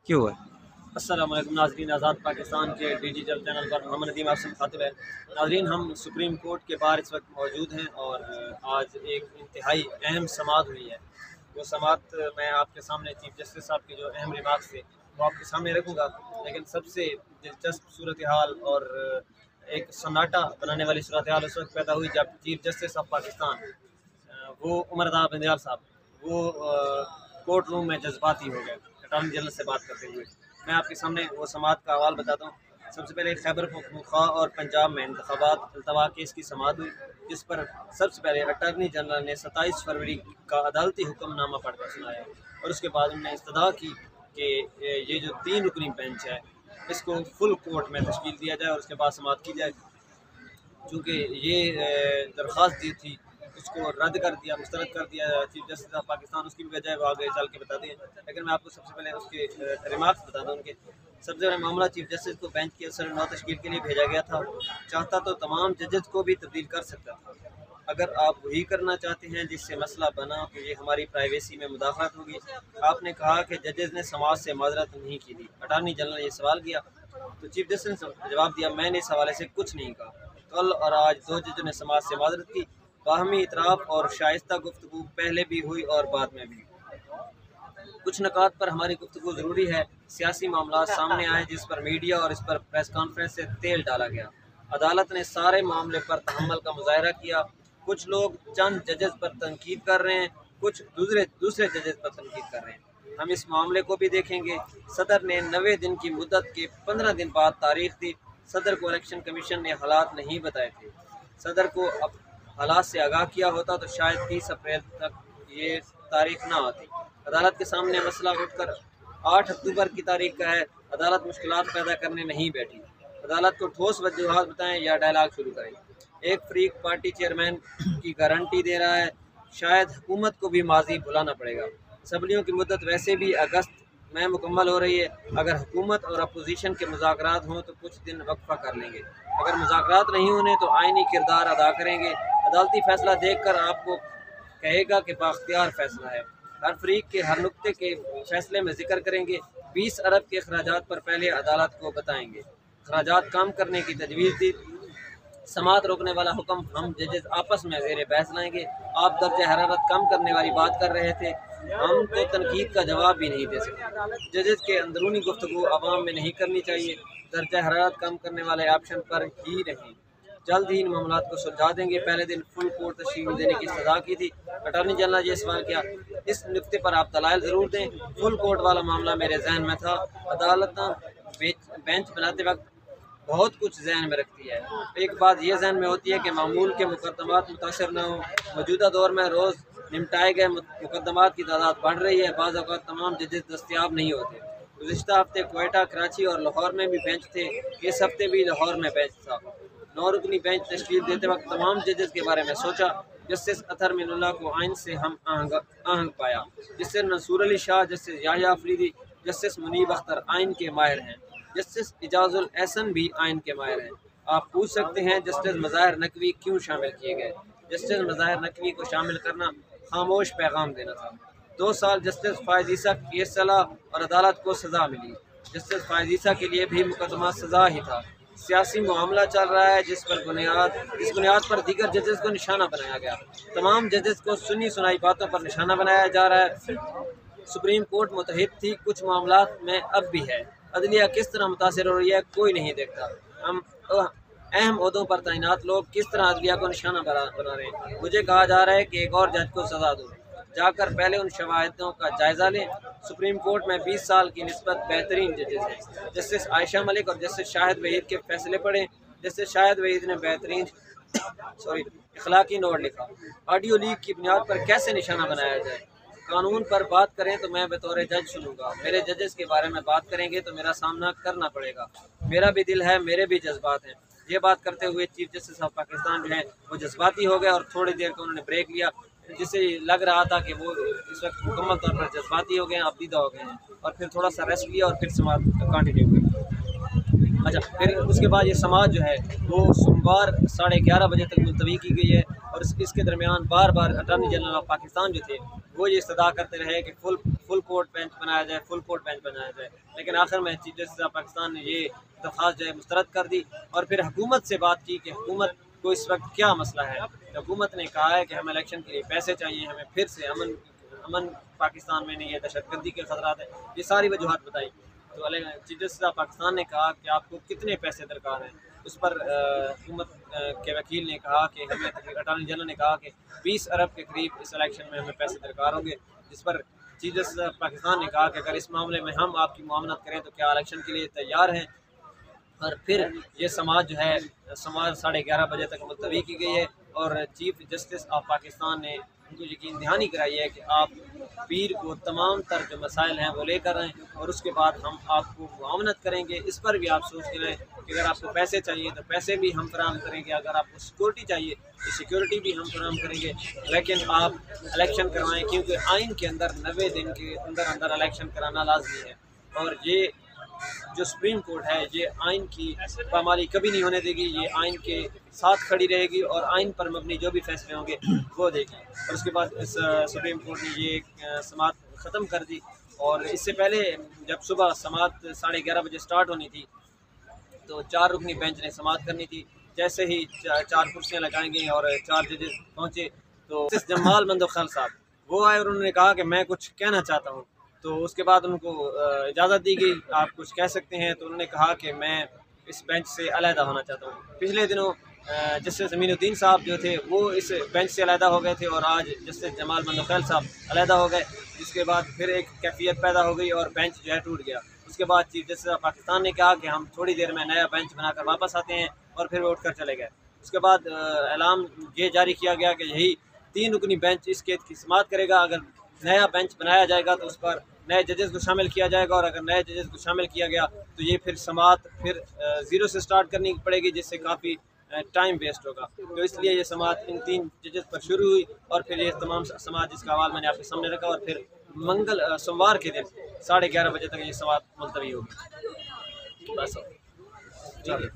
क्यों है? अस्सलामु अलैकुम नाज़रीन, आज़ाद पाकिस्तान के डिजिटल चैनल पर मोहम्मद नदीम आपसे मुखातिब है। नाज़रीन, हम सुप्रीम कोर्ट के बाहर इस वक्त मौजूद हैं और आज एक इंतहाई अहम समाअत हुई है। वो समाअत मैं आपके सामने चीफ जस्टिस साहब के जो अहम रिमार्क्स थे वो आपके सामने रखूँगा, लेकिन सबसे दिलचस्प सूरत हाल और एक सन्नाटा बनाने वाली सूरत हाल उस वक्त पैदा हुई जब चीफ जस्टिस ऑफ पाकिस्तान वो उमर रज़ा बिंदयाल साहब वो कोर्ट रूम में जज्बाती हो गए अटॉर्नी जनरल से बात करते हुए। मैं आपके सामने वो समाअत का अहवाल बताता हूँ। सबसे पहले खैबर पख्तूनख्वा और पंजाब में इंतखाबात अल्तवा केस की समाअत हुई, जिस पर सबसे पहले अटॉर्नी जनरल ने 27 फरवरी का अदालती हुक्मनामा पढ़कर सुनाया और उसके बाद उन्होंने इस्तदा की कि ये जो 3 रुकनी बेंच है इसको फुल कोर्ट में तश्कील दिया जाए और उसके बाद समाअत की जाए। चूँकि ये दरख्वास्त दी थी उसको रद्द कर दिया, मुस्तरद कर दिया चीफ जस्टिस ऑफ पाकिस्तान। उसकी भी वजह वो आगे चल के बताते हैं, लेकिन मैं आपको सबसे पहले उसके रिमार्क्स बता दूँ उनके। सबसे बड़ा मामला चीफ जस्टिस को बेंच की असर नौ तश्कील के लिए भेजा गया था। चाहता तो तमाम जजेस को भी तब्दील कर सकता था। अगर आप वही करना चाहते हैं जिससे मसला बना तो ये हमारी प्राइवेसी में मुदाखलत होगी। आपने कहा कि जजेस ने समाज से माजरत नहीं की थी। अटॉर्नी जनरल ने ये सवाल किया तो चीफ जस्टिस ने जवाब दिया, मैंने इस हवाले से कुछ नहीं कहा। कल और आज 2 जजों ने समाज से माजरत की। बाहमी इतराफ़ और शाइस्ता गुफ्तगू पहले भी हुई और बाद में भी। कुछ नकात पर हमारी गुफ्तगू ज़रूरी है। सियासी मामला सामने आए जिस पर मीडिया और इस पर प्रेस कॉन्फ्रेंस से तेल डाला गया। अदालत ने सारे मामले पर तहम्मुल का मुजाहरा किया। कुछ लोग चंद जजेस पर तनकीद कर रहे हैं, कुछ दूसरे जजेस पर तनकीद कर रहे हैं। हम इस मामले को भी देखेंगे। सदर ने 90 दिन की मुद्दत के 15 दिन बाद तारीख दी। सदर को इलेक्शन कमीशन ने हालात नहीं बताए थे। सदर को अब हालात से आगाह किया होता तो शायद 30 अप्रैल तक ये तारीख ना आती। अदालत के सामने मसला उठकर 8 अक्टूबर की तारीख का है। अदालत मुश्किलात पैदा करने नहीं बैठी। अदालत को ठोस वजूहात बताएं या डायलाग शुरू करें। एक फ्रीक पार्टी चेयरमैन की गारंटी दे रहा है, शायद हुकूमत को भी माजी भुलाना पड़ेगा। असम्बलियों की मुद्दत वैसे भी अगस्त में मुकम्मल हो रही है। अगर हुकूमत और अपोजिशन के मुज़ाकरात हों तो कुछ दिन वक्फा कर लेंगे। अगर मुज़ाकरात नहीं होने तो आइनी किरदार अदा करेंगे। अदालती फैसला देखकर आपको कहेगा कि बाख्तियार फैसला है। हर फरीक के हर नुक्ते के फैसले में जिक्र करेंगे। 20 अरब के अखराजात पर पहले अदालत को बताएंगे। अखराजात कम करने की तजवीज़ दी। समात रोकने वाला हुक्म हम जजेस आपस में ज़ेर बहस लाएंगे। आप दर्जा हरारत कम करने वाली बात कर रहे थे, हम तो तनकीद का जवाब भी नहीं दे सकते। जजेस के अंदरूनी गुफ्तगू अवाम में नहीं करनी चाहिए। दर्जा हरारत कम करने वाले ऑप्शन पर ही रहें। जल्द ही इन मामलों को सुलझा देंगे। पहले दिन फुल कोर्ट तशरीह देने की सजा की थी। अटॉर्नी जनरल ने यह सवाल किया, इस नुक्ते पर आप दलाइल ज़रूर दें। फुल कोर्ट वाला मामला मेरे जहन में था। अदालत बेंच बनाते वक्त बहुत कुछ जहन में रखती है। एक बात यह जहन में होती है कि मामूल के मुकदमात मुतासर न हो। मौजूदा दौर में रोज़ निपटाए गए मुकदमात की तादाद बढ़ रही है। बाज़ औक़ात तमाम जजेस दस्तियाब नहीं होते। गुज़िश्ता हफ्ते क्वेटा, कराची और लाहौर में भी बेंच थे। इस हफ्ते भी लाहौर में बेंच था। 9 रुकनी बेंच तश्कील देते वक्त तमाम जजेस के बारे में सोचा। जस्टिस अतहर मिनुल्लाह को आइन से हम आहंग पाया। Justice Mansoor Ali Shah, justice Yahya Afridi, justice Munib Akhtar आइन के माहिर हैं। जस्टिस इजाजुल एहसन भी आइन के माहिर हैं। आप पूछ सकते हैं जस्टिस मज़ाहिर नकवी क्यों शामिल किए गए। जस्टिस मज़ाहिर नकवी को शामिल करना खामोश पैगाम देना था। 2 साल जस्टिस फ़ायज़ ईसा केस चला और अदालत को सज़ा मिली। जस्टिस फ़ायज़ ईसा के लिए भी मुकदमा सज़ा ही था। सियासी मामला चल रहा है जिस बुनियाद पर दीगर जजेस को निशाना बनाया गया। तमाम जजेस को सुनी सुनाई बातों पर निशाना बनाया जा रहा है। सुप्रीम कोर्ट मुतहिद थी, कुछ मामला में अब भी है। अदलिया किस तरह मुतासर हो रही है कोई नहीं देखता। हम अहम ओहदों पर तैनात लोग किस तरह अदलिया को निशाना बना रहे हैं। मुझे कहा जा रहा है कि एक और जज को सज़ा दो। जाकर पहले उन शवाहिदों का जायज़ा लें। सुप्रीम कोर्ट में 20 साल की निस्बत बेहतरीन जजेस हैं। जस्टिस आयशा मलिक और जस्टिस शाहिद वहीद के फैसले पढ़ें। जस्टिस शाहिद वहीद ने बेहतरीन इखलाकी नोट लिखा। ऑडियो लीक की बुनियाद पर कैसे निशाना बनाया जाए। कानून पर बात करें तो मैं बतौर जज सुनूंगा। मेरे जजेस के बारे में बात करेंगे तो मेरा सामना करना पड़ेगा। मेरा भी दिल है, मेरे भी जज्बात हैं। ये बात करते हुए चीफ जस्टिस ऑफ पाकिस्तान जो है वो जज्बाती हो गए और थोड़ी देर को उन्होंने ब्रेक लिया, जिससे लग रहा था कि वो इस वक्त मुकम्मल तौर पर जज्बाती हो गए हैं, आपदीदा हो गए हैं। और फिर थोड़ा सा रेस्ट लिया और फिर समाज कंटिन्यू हुई। अच्छा, फिर उसके बाद ये समाज जो है वो सोमवार 11:30 बजे तक मुलतवी की गई है। और इसके दरमियान बार बार अटॉर्नी जनरल ऑफ पाकिस्तान जो थे वो ये इस्तदा करते रहे कि फुल कोर्ट बेंच बनाया जाए, फुल कोर्ट बेंच बनाया जाए। लेकिन आखिर में चीफ जस्टिस ऑफ पाकिस्तान ने ये दरख्वास्त जो है मुस्तरद कर दी और फिर हुकूमत से बात की कि हुकूमत को इस वक्त क्या मसला है। तो हुकूमत ने कहा है कि हमें इलेक्शन के लिए पैसे चाहिए, हमें फिर से अमन पाकिस्तान में नहीं है, दहशतगर्दी के खतरात है, ये सारी वजूहत बताई। तो चीफ जस्टिस ऑफ पाकिस्तान ने कहा कि आपको कितने पैसे दरकार हैं। उस पर हुकूमत के वकील ने कहा कि हमें, अटॉर्नी जनरल ने कहा कि 20 अरब के करीब इस इलेक्शन में हमें पैसे दरकार होंगे। जिस पर चीफ जस्टिस ऑफ पाकिस्तान ने कहा कि अगर इस मामले में हम आपकी मुआवनत करें तो क्या इलेक्शन के लिए तैयार हैं। और फिर ये समाज जो है, समाज 11:30 बजे तक मुलतवी की गई है और चीफ जस्टिस ऑफ पाकिस्तान ने उनको यकीन दहानी कराई है कि आप पीर को तमाम तर जो मसाइल हैं वो लेकर आएँ और उसके बाद हम आपको मुआवनत करेंगे। इस पर भी आप सोच के रहें कि अगर आपको पैसे चाहिए तो पैसे भी हम फराहम करेंगे, अगर आपको सिक्योरिटी चाहिए तो सिक्योरिटी भी हम फराहम करेंगे, लेकिन आप इलेक्शन करवाएँ, क्योंकि आइन के अंदर 90 दिन के अंदर अंदर इलेक्शन कराना लाजमी है। और ये जो सुप्रीम कोर्ट है ये आइन की पामाली कभी नहीं होने देगी, ये आइन के साथ खड़ी रहेगी और आइन पर मबनी जो भी फैसले होंगे वो देगी। और उसके बाद इस सुप्रीम कोर्ट ने ये समाअत ख़त्म कर दी। और इससे पहले जब सुबह समाअत 11:30 बजे स्टार्ट होनी थी तो 4 रुकनी बेंच ने समाअत करनी थी। जैसे ही 4 कुर्सियाँ लगाई गई और 4 जजेस पहुँचे तो जमाल मंदोखल साहब वो आए और उन्होंने कहा कि मैं कुछ कहना चाहता हूँ। तो उसके बाद उनको इजाज़त दी गई, आप कुछ कह सकते हैं। तो उन्होंने कहा कि मैं इस बेंच से अलहदा होना चाहता हूँ। पिछले दिनों जस्टिस ज़मीनुद्दीन साहब जो थे वो इस बेंच से अलहदा हो गए थे और आज जस्टिस जमाल मंदोखैल साहब अलहदा हो गए, जिसके बाद फिर एक कैफियत पैदा हो गई और बेंच जो है टूट गया। उसके बाद चीफ जस्टिस ऑफ पाकिस्तान ने कहा कि हम थोड़ी देर में नया बेंच बनाकर वापस आते हैं और फिर वो उठ कर चले गए। उसके बाद ऐलान ये जारी किया गया कि यही 3 रुकनी बेंच इस केस की समाअत करेगा। अगर नया बेंच बनाया जाएगा तो उस पर नए जजेस को शामिल किया जाएगा और अगर नए जजेस को शामिल किया गया तो ये फिर समाअत फिर ज़ीरो से स्टार्ट करनी पड़ेगी, जिससे काफ़ी टाइम वेस्ट होगा। तो इसलिए ये समाअत इन 3 जजेस पर शुरू हुई और फिर ये तमाम समाअत जिसका हवाला मैंने आपके सामने रखा और फिर सोमवार के दिन 11:30 बजे तक ये समाअत मुलतवी होगी। बस ठीक है।